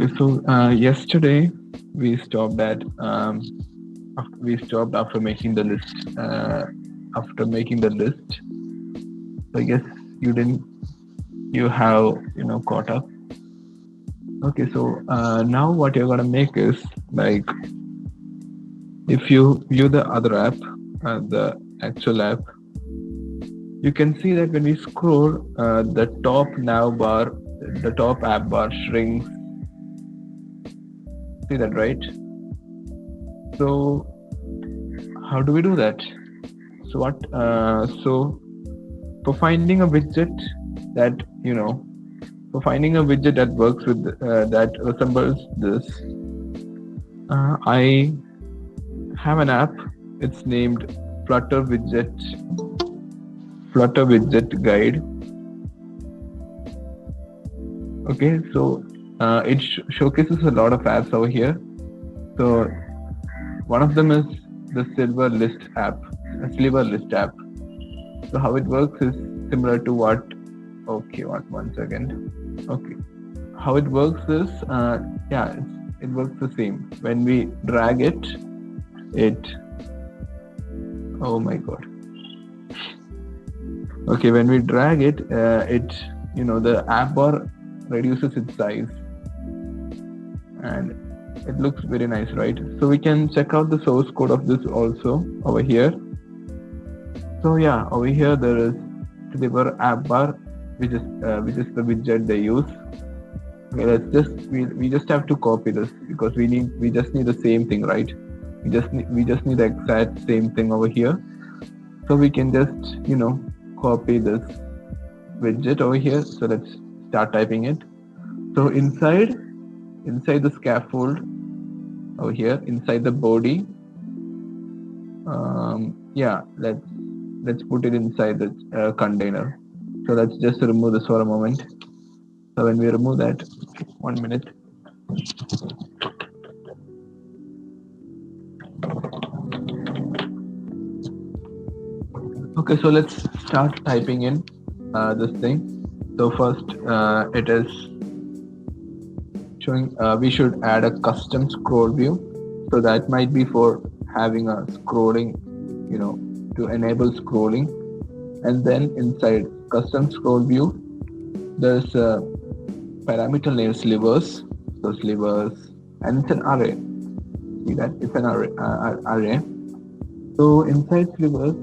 Okay, so yesterday we stopped at we stopped after making the list. After making the list, so I guess you didn't. You have caught up. Okay, so now what you're gonna make is like if you view the other app, the actual app, you can see that when we scroll, the top nav bar, the top app bar shrinks. See that, right? So how do we do that? So what? So for finding a widget that for finding a widget that works with that resembles this, I have an app. It's named Flutter Widget. Flutter Widget Guide. Okay, so it showcases a lot of apps over here. So one of them is the Silver List app, a Sliver List app. So how it works is similar to what? Okay, one second. Okay, how it works is it works the same. When we drag it, oh my god. Okay, when we drag it, the app bar reduces its size, and it looks very nice, right? So we can check out the source code of this also over here. So yeah, over here there is Sliver app bar, which is the widget they use. Okay, we just have to copy this because we just need the same thing, right? We just need the exact same thing over here. So we can just copy this widget over here. So let's start typing it. So inside the scaffold over here, inside the body, let's put it inside the container. So let's just remove this for a moment. So when we remove that, 1 minute. Okay, so let's start typing in this thing. So first, it is showing we should add a custom scroll view. So that might be for having a scrolling, to enable scrolling. And then inside custom scroll view, there's a parameter named slivers. So slivers, and it's an array. See that it's an array. So inside slivers,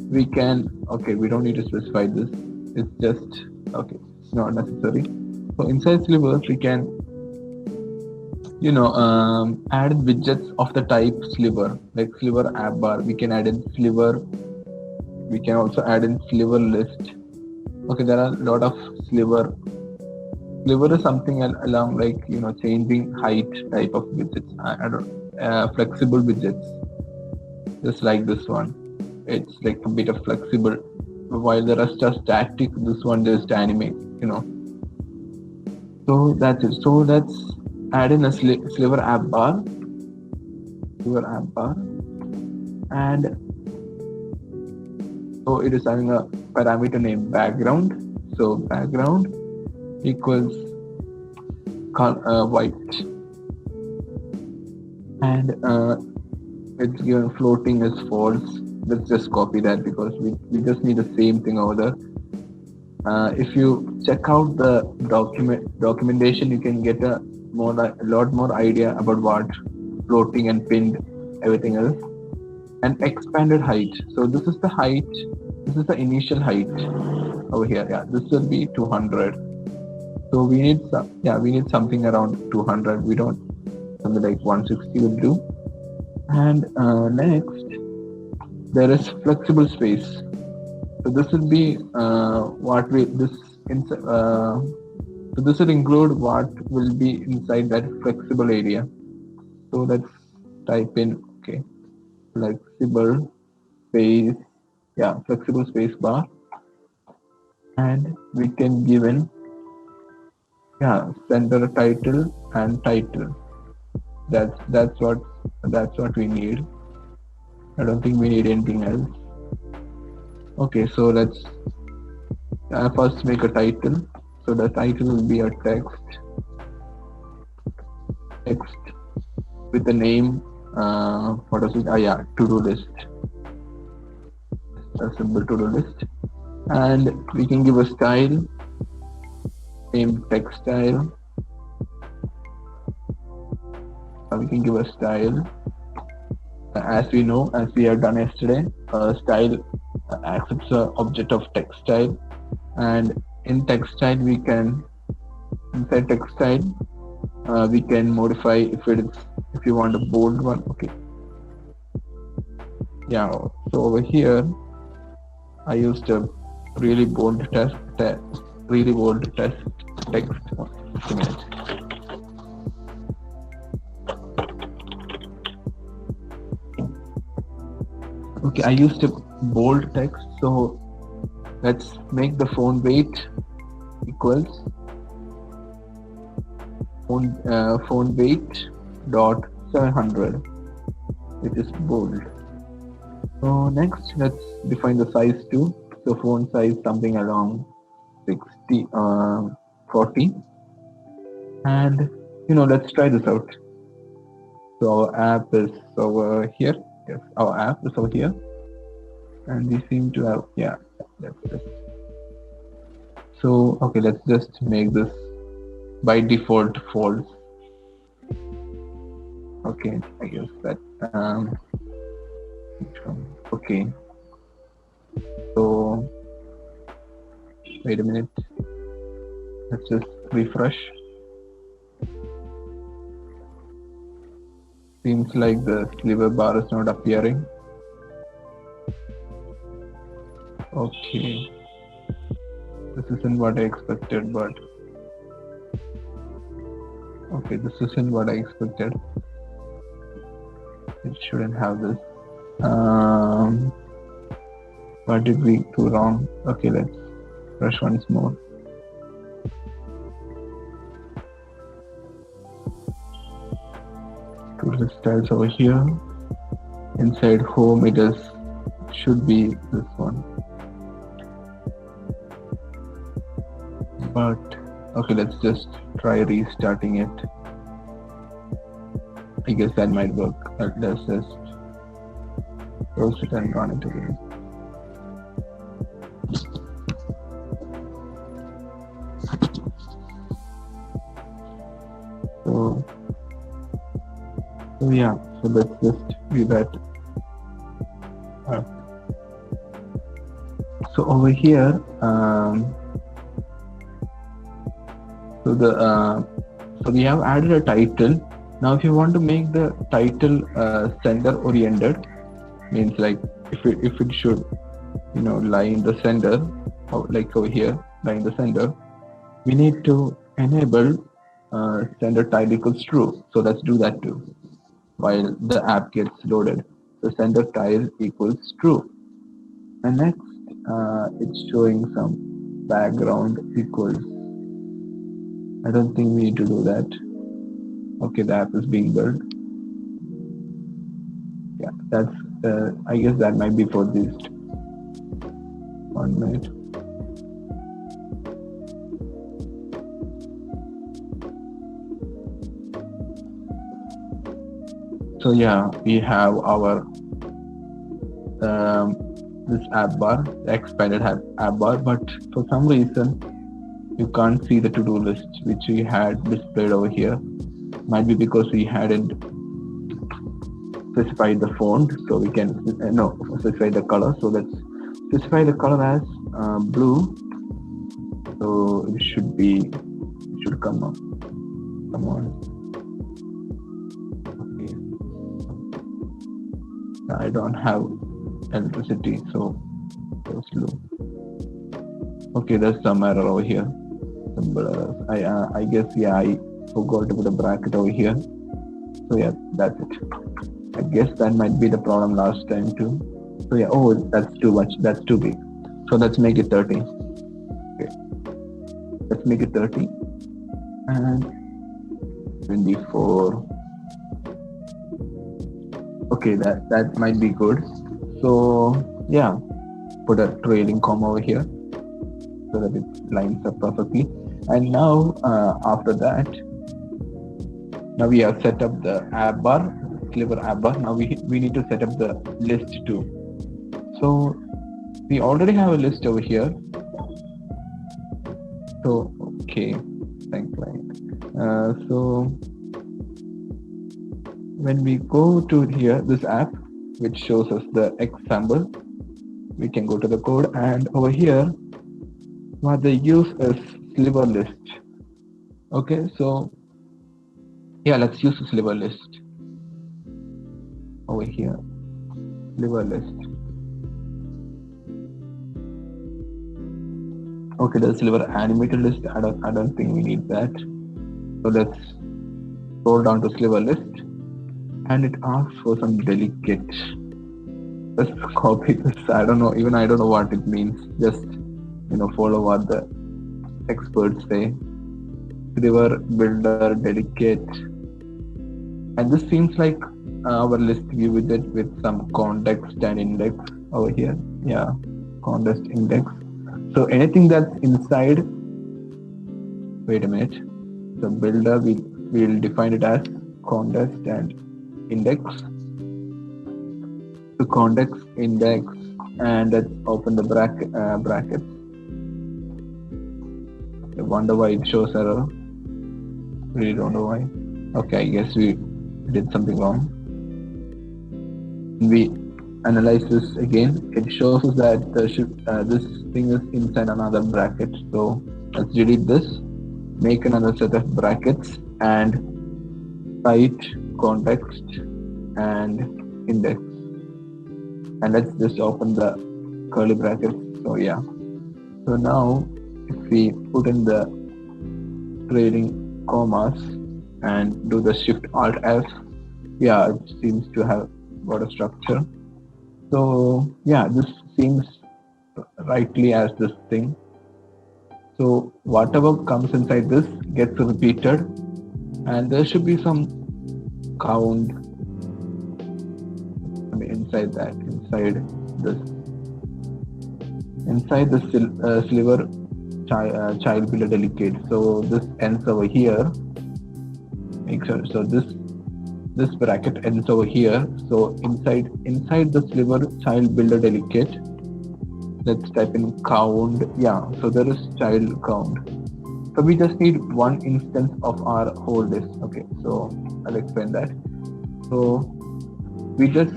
we can we don't need to specify this. It's just it's not necessary. So inside slivers, we can add widgets of the type sliver, like sliver app bar. We can add in sliver. We can also add in sliver list. Okay, there are a lot of sliver. Sliver is something along like changing height type of widgets. I don't flexible widgets, just like this one. It's like a bit of flexible, while the rest are static. This one just animate. So that's it. So let's add in a sliver app bar. And so it is having a parameter named background. So background equals white, and it's given floating as false. Let's just copy that because we just need the same thing over there. If you check out the documentation, you can get a lot more idea about what floating and pinned everything is. And expanded height. So this is the height. This is the initial height over here. Yeah, this will be 200. So we need something around 200. We don't something like 160 will do. And next, there is flexible space. So this will be so this will include what will be inside that flexible area. So let's type in flexible space, flexible space bar, and we can give in center title and title. That's what we need. I don't think we need anything else. Okay, so let's first make a title. So the title will be a text. text with the name, what is it? Yeah, to-do list, a simple to-do list. And we can give a style, same text style. We can give a style. As we know, as we have done yesterday, style accepts the object of text style, and in text style we can, inside text style, we can modify if you want a bold one. Okay. Yeah. So over here, I used a really bold text. Text. Just a minute. Okay, I used a bold text, so let's make the font weight equals font weight dot 700, which is bold. So next, let's define the size too. So font size something along 40, and let's try this out. So our app is over here. Yes, our app is over here, and we seem to have, yeah, that's it. So okay, let's just make this by default false. Okay, I guess that okay. So wait a minute, let's just refresh. Seems like the sliver bar is not appearing. Okay, this isn't what I expected, but okay, this isn't what I expected. It shouldn't have this. What did we do wrong? Okay, let's brush once more. To the styles over here. Inside home, should be this one. But okay, let's just try restarting it. I guess that might work. Let's just close it and run it again. So yeah, so let's just do that. So over here, so we have added a title. Now, if you want to make the title center oriented, means like if it should lie in the center, or like over here, lie in the center, we need to enable center tile equals true. So let's do that too while the app gets loaded. So center tile equals true, and next it's showing some background equals. I don't think we need to do that. Okay, the app is being built. Yeah, that's I guess that might be for this 1 minute. So yeah, we have our this app bar, the expanded app bar, but for some reason you can't see the to-do list which we had displayed over here. Might be because we hadn't specified the font, so we can specify the color. So let's specify the color as blue. So it should come up. Come on. Okay. I don't have electricity, so slow. Okay, there's some error over here. Some errors. I guess, yeah, I forgot to put a bracket over here. So yeah, that's it. I guess that might be the problem last time too. So yeah, oh, that's too much. That's too big. So let's make it 30. Okay, let's make it 30 and 24. Okay, that might be good. So yeah, put a trailing comma over here so that it lines up perfectly. And now after that, Now we have set up the app bar, sliver app bar. Now we need to set up the list too. So we already have a list over here. So okay, thank you. So when we go to here, this app which shows us the X sample, we can go to the code, and over here what they use is sliver list. Okay, so yeah, let's use the sliver list over here. Sliver list. Okay, the sliver animated list. I don't think we need that. So let's scroll down to sliver list, and it asks for some delegate. Let's copy this. I don't know what it means. Just follow what the experts say. Sliver builder delegate, and this seems like our list view widget with some context and index over here. Yeah, context index. So anything that's inside. Wait a minute. The builder we'll define it as context and index. The context index, and let's open the brackets. I wonder why it shows error. Really don't know why. Okay, I guess we did something wrong. We analyze this again. It shows us that this thing is inside another bracket. So let's delete this. Make another set of brackets and write context and index. And let's just open the curly brackets. So yeah. So now if we put in the trailing commas and do the Shift Alt F, yeah, it seems to have got a structure. So yeah, this seems rightly as this thing. So whatever comes inside this gets repeated, and there should be some count inside the sliver child builder delegate. So this ends over here. Make sure. So this bracket ends over here. So inside the sliver child builder delegate, let's type in count. Yeah, so there is child count. So we just need one instance of our whole list. Okay, so I'll explain that. So we just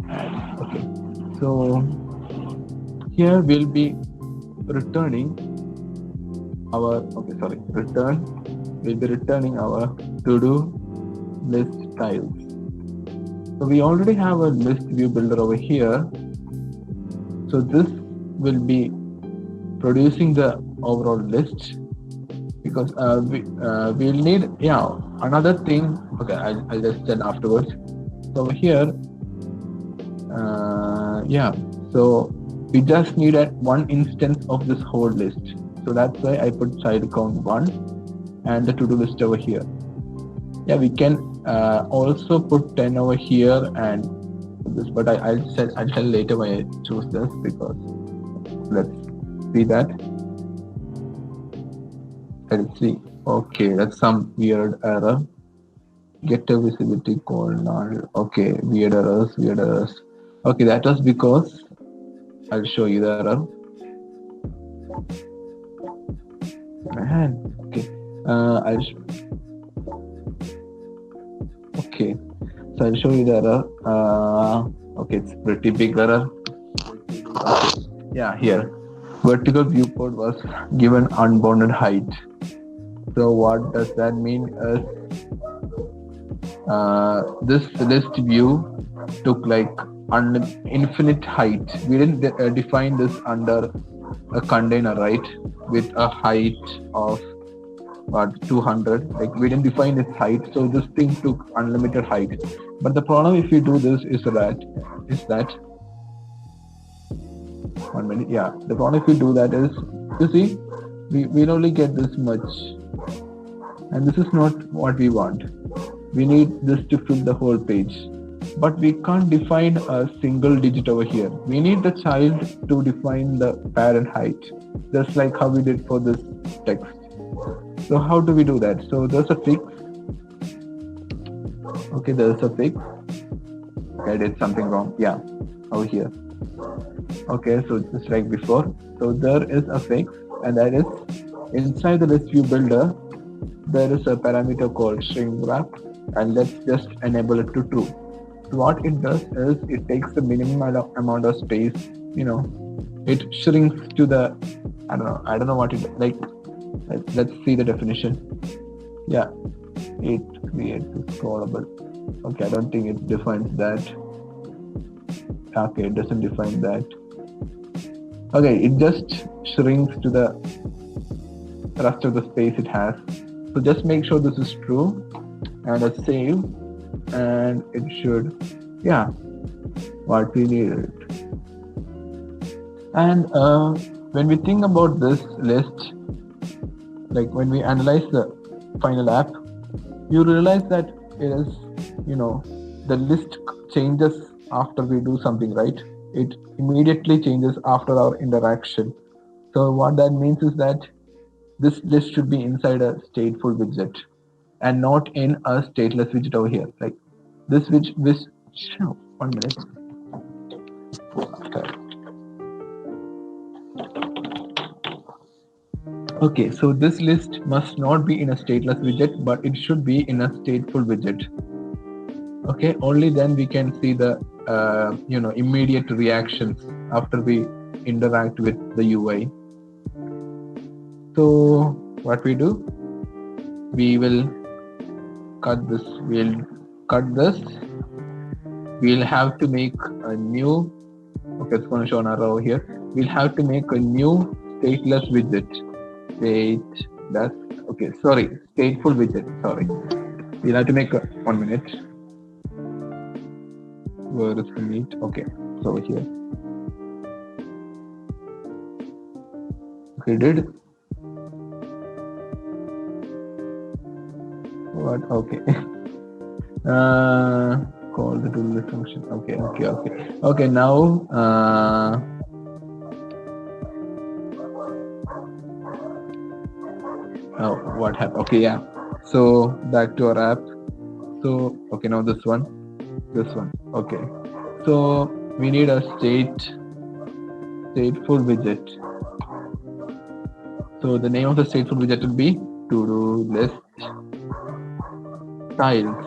add. Okay, so here we'll be returning our we'll be returning our to-do list tiles. So we already have a list view builder over here. So this will be producing the overall list, because we'll need another thing. Okay, I'll just tell afterwards. So over here, so we just need one instance of this whole list. So that's why I put child count 1 and the to-do list over here. Yeah, we can also put 10 over here and this, but I'll tell later why I choose this, because let's see that. Let's see. Okay, that's some weird error. Getter visibility call null. Okay, weird errors. Okay, that was because I'll show you the error. Okay, okay, so I'll show you the error. Okay, it's pretty big error. Okay. Yeah, here vertical viewport was given unbounded height. So what does that mean is this list view took like infinite height. We didn't define this under a container, right, with a height of 200. Like, we didn't define its height, so this thing took unlimited height. But the problem if we do this is that 1 minute. Yeah, the problem if we do that is, you see, we'll only get this much, and this is not what we want. We need this to fill the whole page, but we can't define a single digit over here. We need the child to define the parent height, just like how we did for this text. So how do we do that? So there's a fix. Okay, there's a fix. Okay, I did something wrong. Yeah, over here. Okay, so just like before. So there is a fix, and that is inside the list view builder, there is a parameter called shrink wrap, and let's just enable it to true. So what it does is it takes the minimum amount of space, it shrinks to the, I don't know what it like. Let's see the definition. Yeah, it creates a scrollable. Okay, I don't think it defines that. Okay, it doesn't define that. Okay, it just shrinks to the rest of the space it has. So just make sure this is true and a save, and it should, yeah, what we needed. And when we think about this list, like when we analyze the final app, you realize that it is, the list changes after we do something, right? It immediately changes after our interaction. So what that means is that this list should be inside a stateful widget and not in a stateless widget over here. Like this widget, 1 minute. Okay, so this list must not be in a stateless widget, but it should be in a stateful widget. Okay, only then we can see the immediate reactions after we interact with the UI. So what we do, we will cut this. We'll have to make a new. Okay, it's going to show an arrow over here. We'll have to make a new stateless widget. Stateful widget. Sorry, we'll have to make a 1 minute. Where is the meat? Okay, it's over here. Okay, did. What? Okay. Call the tool list function. Okay. Now, what happened? Okay, yeah. So back to our app. So okay, now this one. Okay. So we need a stateful widget. So the name of the stateful widget will be to-do list tiles.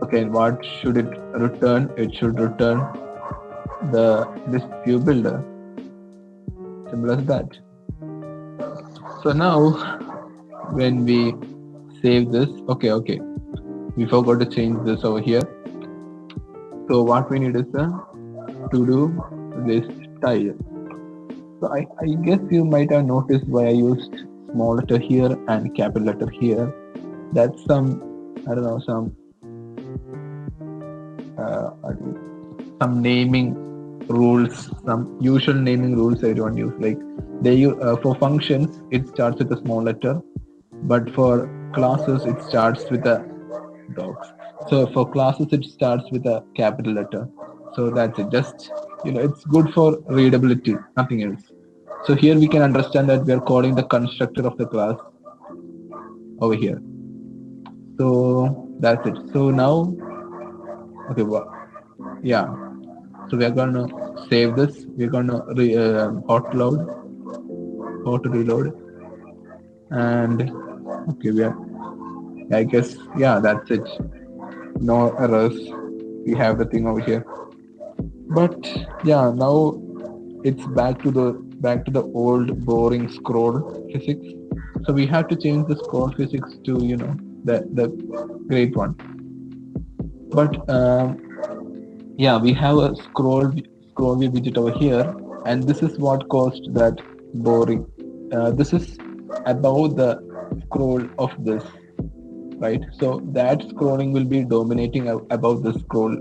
Okay, and what should it return? It should return the list view builder. Simple as that. So now when we save this, okay, we forgot to change this over here. So what we need is a to-do list tile. So I guess you might have noticed why I used small letter here and capital letter here. That's some naming rules, some usual naming rules everyone use. Like for functions, it starts with a small letter, but for classes, it starts with a dogs. So for classes, it starts with a capital letter. So that's it. Just it's good for readability, nothing else. So here we can understand that we are calling the constructor of the class over here. So that's it. So now, okay, yeah. So we are gonna save this. We're gonna auto reload, and okay, I guess, yeah, that's it. No errors. We have the thing over here. But yeah, now it's back to the old boring scroll physics. So we have to change the scroll physics to the great one. But yeah, we have a scroll view widget over here, and this is what caused that boring. This is above the scroll of this, right? So that scrolling will be dominating above the scroll.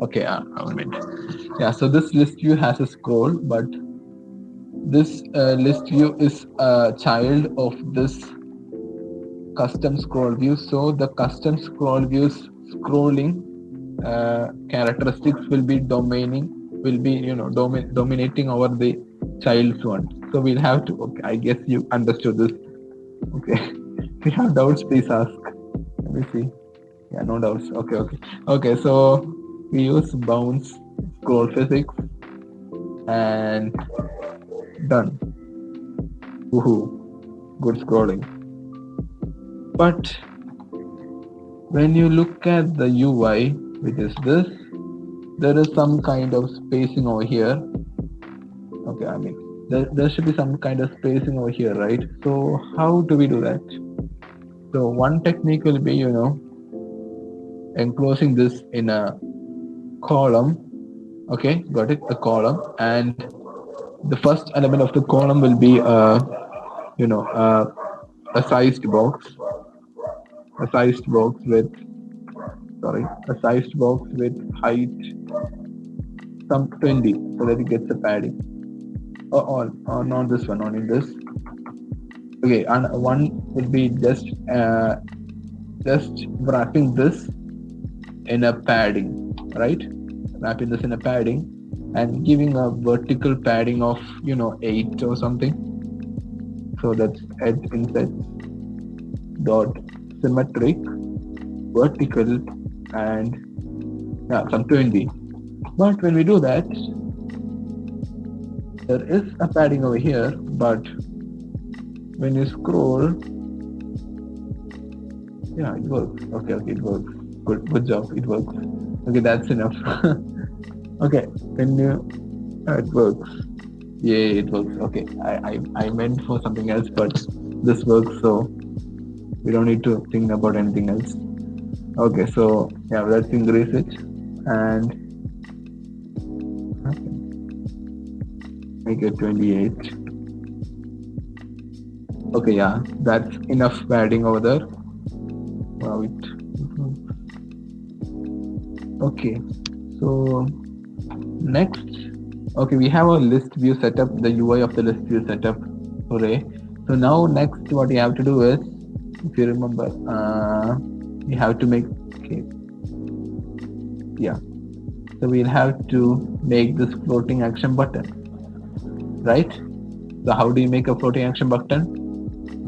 Okay, one minute. Yeah, so this list view has a scroll, but this list view is a child of this custom scroll view. So the custom scroll view's scrolling characteristics will be dominating over the child's one. So we'll have to. Okay, I guess you understood this. Okay, if you have doubts, please ask. Let me see. Yeah, no doubts. Okay. So we use bounce, scroll physics, and done. Woohoo! Good scrolling. But when you look at the UI, which is this, there is some kind of spacing over here. Okay, I mean, there should be some kind of spacing over here, right? So how do we do that? So one technique will be, enclosing this in a column. Okay, got it, a column. And the first element of the column will be a sized box, a sized box with a sized box with height some 20, so that it gets a padding. Or not this one, only this. Okay, and one would be just wrapping this in a padding, right? Wrapping this in a padding and giving a vertical padding of 8 or something. So that's edge insets dot symmetric vertical and some 20. But when we do that, there is a padding over here, but when you scroll, it works. Okay, it works. Good job, it works. Okay, that's enough. Okay, when you it works. Yeah, it works. Okay, I meant for something else, but this works, so we don't need to think about anything else. Okay, so let's increase it and make it 28. Okay, that's enough padding over there. Wow, okay, so next, we have our list view setup, the UI of the list view setup. Hooray. So now next what you have to do is, if you remember, you have to make, so we'll have to make this floating action button, right? So how do you make a floating action button?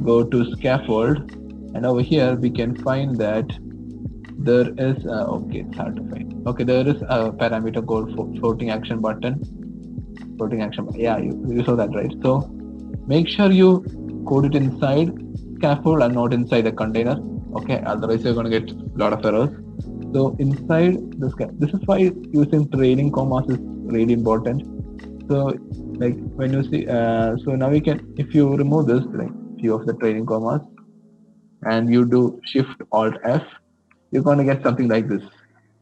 Go to scaffold, and over here we can find that there is it's hard to find. Okay, there is a parameter called floating action button. Floating action, you saw that, right? So make sure you code it inside scaffold and not inside the container. Okay, otherwise you're going to get a lot of errors. So inside this is why using trailing commas is really important. So like when you see, so now we can, if you remove this, like few of the trailing commas, and you do Shift Alt F, you're going to get something like this,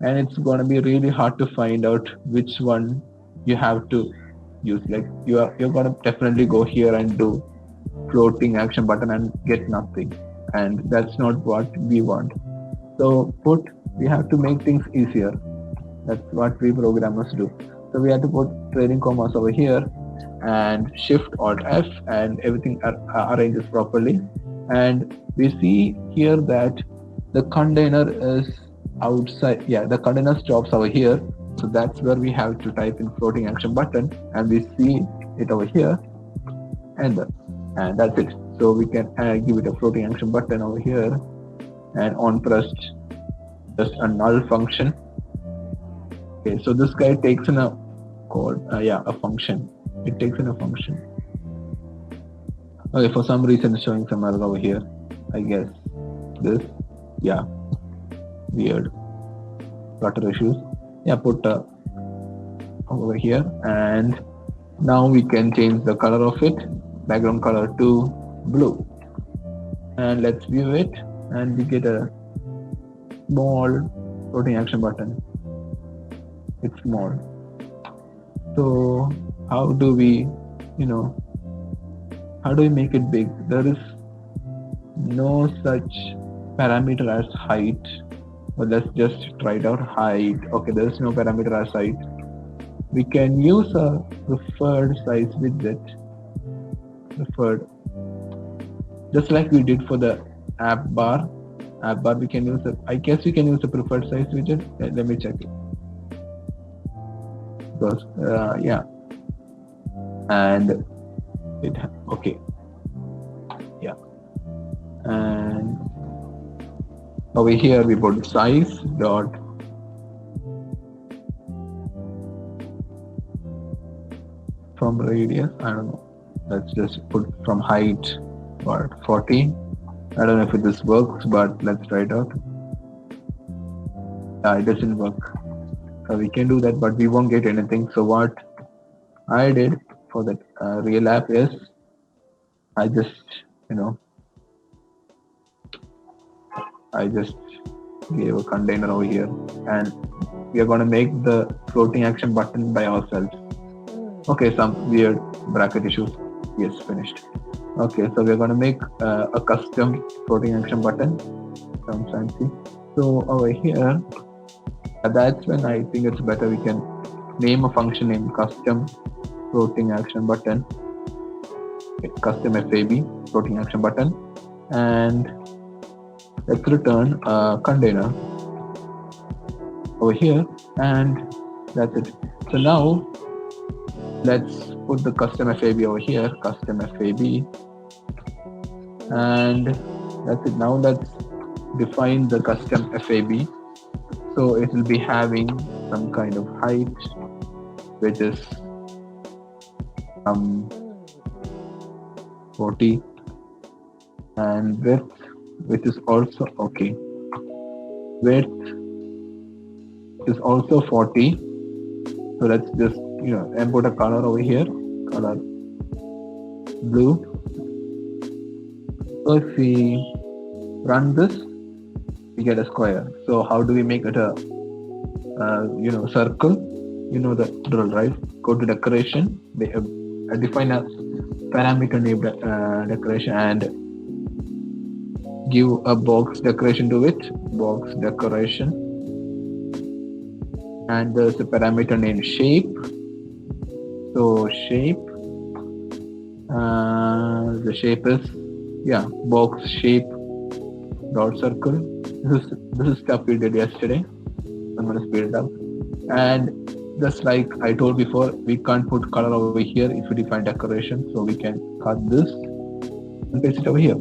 and it's going to be really hard to find out which one you have to use. Like you're going to definitely go here and do floating action button and get nothing, and that's not what we want. So we have to make things easier. That's what we programmers do. So we have to put trailing commas over here and Shift Alt F, and everything arranges properly. And we see here that the container is outside. The container stops over here. So that's where we have to type in floating action button, and we see it over here, and that's it. So we can give it a floating action button over here, and on pressed, just a null function. Okay, so this guy takes in a code, a function. It takes in a function. Okay, for some reason it's showing some error over here. I guess this, weird Flutter issues. Put over here, and now we can change the color of it, background color to blue, and let's view it, and we get a small floating action button. It's small. So how do we make it big? There is no such parameter as height. Well, let's just try it out. Height. Okay, there is no parameter as height. We can use a preferred size widget. Preferred, just like we did for the app bar. We can use I guess we can use the preferred size widget. Let me check it. Because and it and Over here we put size dot from radius, I don't know, let's just put from height what 40. I don't know if this works, but let's try it out. It doesn't work. So we can do that, but we won't get anything. So what I did for that real app is I just gave a container over here, and we are going to make the floating action button by ourselves. Okay, some weird bracket issues. Yes, finished. Okay, so we're going to make a custom floating action button. Sounds fancy. So over here, that's when I think it's better we can name a function named custom floating action button, custom FAB floating action button, and let's return a container over here, and that's it. So now let's put the custom FAB over here, custom FAB, and that's it. Now let's define the custom FAB. So it will be having some kind of height, which is 40, and width, which is also okay. Width is also 40. So let's just input a color over here, color blue. So if we run this, we get a square. So how do we make it a circle? You know the drill, right? Go to decoration, define a parameter named decoration, and give a box decoration to it, box decoration, and there's a parameter named shape. So shape, the shape is box shape dot circle. This is stuff we did yesterday. I'm gonna speed it up. And just like I told before, we can't put color over here if we define decoration, so we can cut this and paste it over here.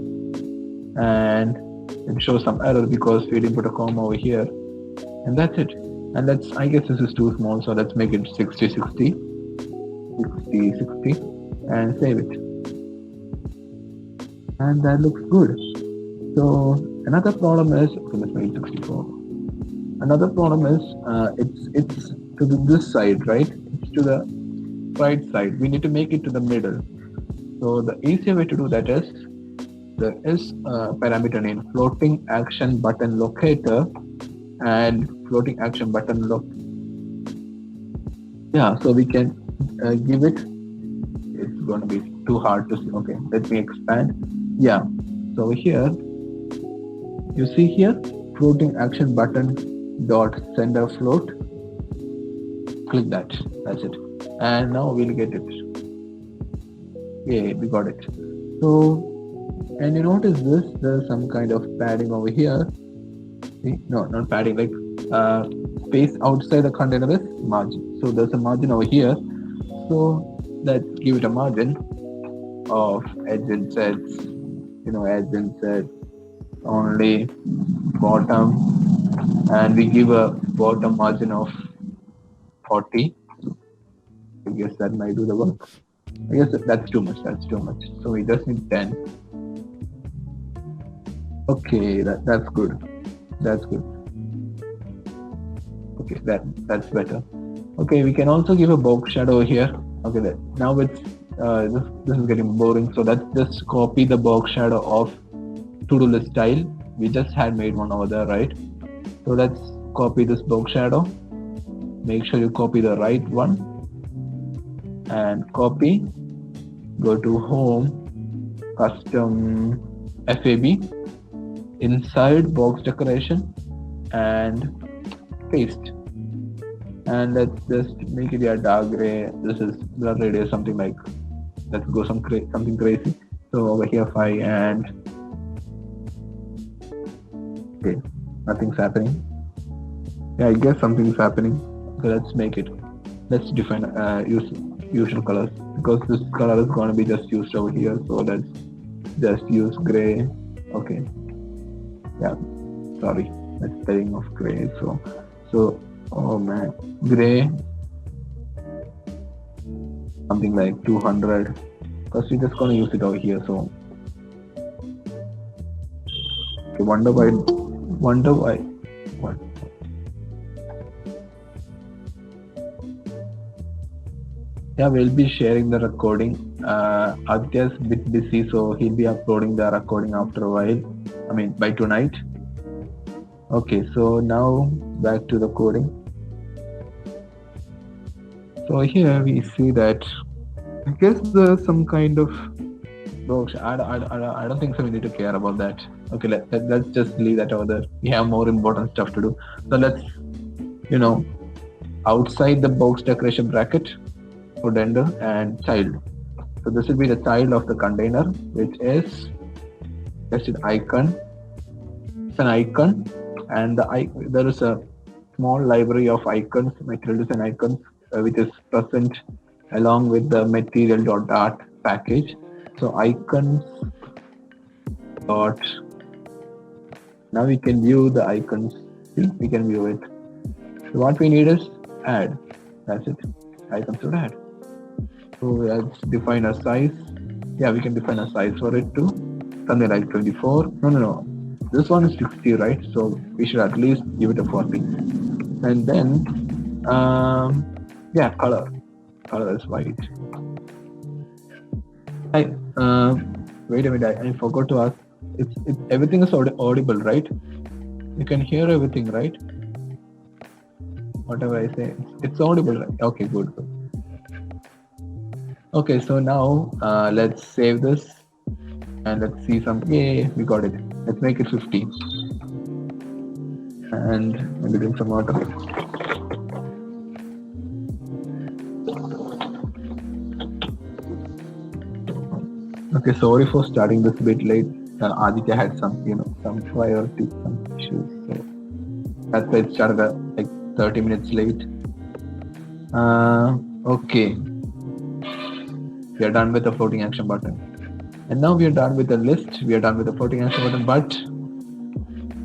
And it shows some error because we didn't put a comma over here, and that's it. And I guess this is too small, so let's make it 60 and save it. And that looks good. So another problem is, let's make it 64. Another problem is it's to this side, right? It's to the right side. We need to make it to the middle. So the easier way to do that is, there is a parameter named floating action button locator and floating action button so we can give it. It's going to be too hard to see. Okay, let me expand. So over here, you see here, floating action button dot center float. Click that. That's it. And now we'll get it. Okay, we got it. So, and you notice this, there's some kind of padding over here. See? No, not padding, like space outside the container is margin. So there's a margin over here. So let's give it a margin of edge insets, edge inset only bottom, and we give a bottom margin of 40. I guess that might do the work. I guess that's too much. So we just need 10. Okay, that's good. Okay, that's better. Okay, we can also give a box shadow here. Okay, now it's this is getting boring. So let's just copy the box shadow of to-do list style. We just had made one over there, right? So let's copy this box shadow. Make sure you copy the right one, and copy. Go to home, custom FAB, inside box decoration, and paste. And let's just make it a dark gray. This is blur radius, something like. Let's go something crazy. So over here 5, and okay, nothing's happening. I guess something's happening. So let's make it. Let's define use usual colors, because this color is going to be just used over here. So let's just use gray. Okay. sorry, misspelling of gray. So oh man, gray something like 200, because we're just gonna use it over here. So okay, wonder why what. Yeah, we'll be sharing the recording. Aditya's a bit busy, so he'll be uploading the recording after a while. I mean, by tonight. Okay, so now back to the coding. So here we see that I guess there's some kind of box. I don't think so. We need to care about that. Okay, let's just leave that over there. We have more important stuff to do. So let's, outside the box decoration bracket, put render and child. So this will be the child of the container, which is just an icon. It's an icon, and there is a small library of icons, materials and icons, which is present along with the material.art package. So icons dot. Now we can view the icons. See, we can view it. So what we need is add. That's it. Icons to add. So let's define a size. Yeah, we can define a size for it too. Something like 24. No. This one is 60, right? So we should at least give it a 40. And then, yeah, color. Color is white. Wait a minute. I forgot to ask. It's everything is audible, right? You can hear everything, right? Whatever I say, it's audible, right? Okay, good. Okay, so now let's save this and let's see some. Yay, we got it. Let's make it 50 and maybe drink some water. Okay, sorry for starting this a bit late. Aditya had some priority, some issues, so that's why it started like 30 minutes late. Okay. We are done with the floating action button. And now we are done with the list. We are done with the floating action button. But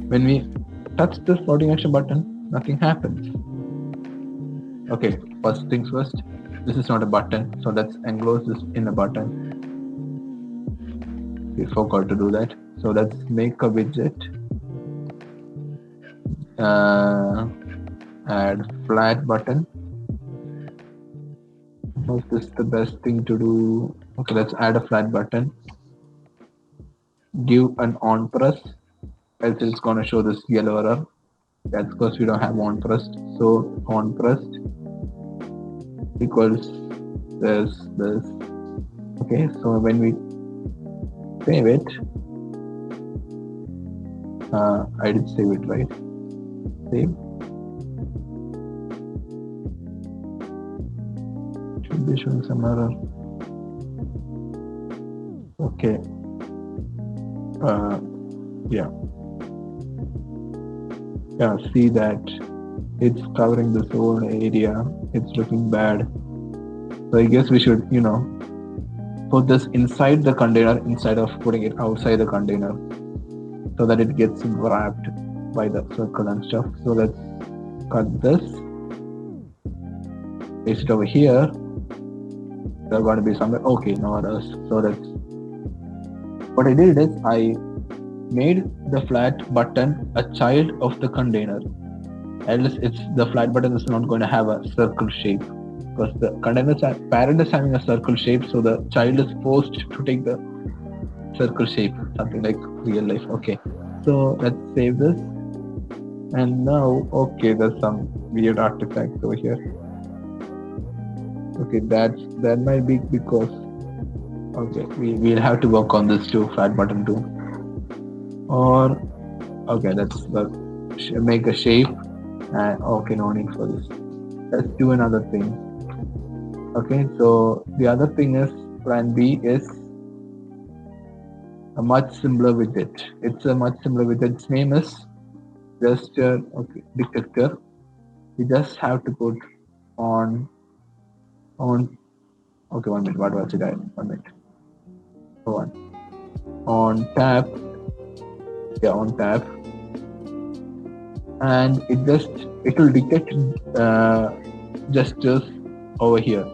when we touch this floating action button, nothing happens. Okay, first things first. This is not a button. So let's enclose this in a button. We forgot to do that. So let's make a widget. Add flat button. Was this the best thing to do? Okay, let's add a flat button. Give an on press, else it's gonna show this yellow error. That's because we don't have on pressed. So on pressed equals this. Okay, so when we save it, I did save it, right? Save. Should be showing some error. Okay. Yeah, see that it's covering this whole area. It's looking bad. So I guess we should, put this inside the container instead of putting it outside the container, so that it gets wrapped by the circle and stuff. So let's cut this, paste it over here. There are going to be somewhere. Okay, no errors. So what I did is I made the flat button a child of the container. Else the flat button is not going to have a circle shape, because the container's parent is having a circle shape, so the child is forced to take the circle shape, something like real life. Okay, so let's save this. And now, okay, there's some weird artifacts over here. Okay, that might be because, okay, we'll have to work on this too, flat button too. Or, okay, let's make a shape. And okay, no need for this. Let's do another thing. Okay, so the other thing is, plan B is a much simpler widget. It's a much simpler widget. Its name is gesture detector. We just have to put on. Okay, 1 minute. What was it? 1 minute. On tab. Yeah, on tab. and it will detect gestures over here.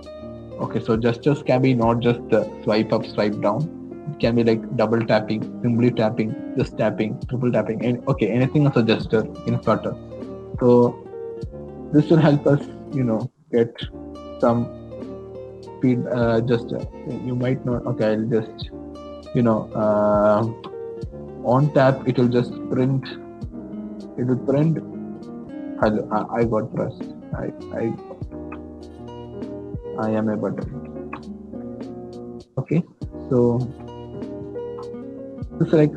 Okay, so gestures can be not just the swipe up, swipe down. It can be like double tapping, simply tapping, just tapping, triple tapping, and okay, anything as a gesture in Flutter. So this will help us, get some speed. Just you might not. Okay, I'll just, on tap, it will just print. It will print. Hello, I got pressed. I am a button. Okay, so it's like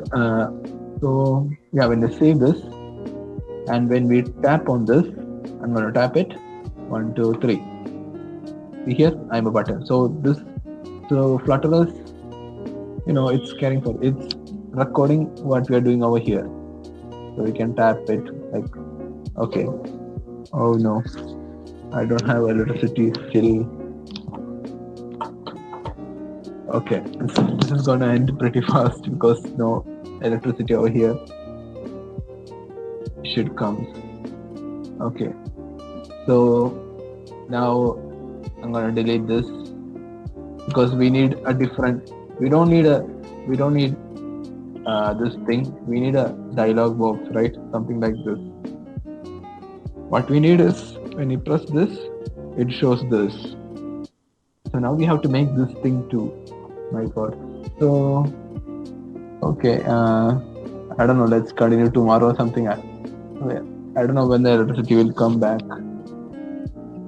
so yeah. When we save this, and when we tap on this, I'm going to tap it. 1, 2, 3. See here, I'm a button. So Flutter is, it's caring for, it's recording what we are doing over here. So we can tap it like, okay. Oh no, I don't have electricity still. Okay, this is gonna end pretty fast because no electricity over here. Should come. Okay, so now I'm gonna delete this because we need a different. We don't need this thing. We need a dialog box, right? Something like this. What we need is when you press this, it shows this. So now we have to make this thing too. My God. So okay. I don't know. Let's continue tomorrow or something. I don't know when the electricity will come back.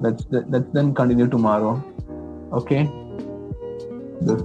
Let's then continue tomorrow. Okay. This.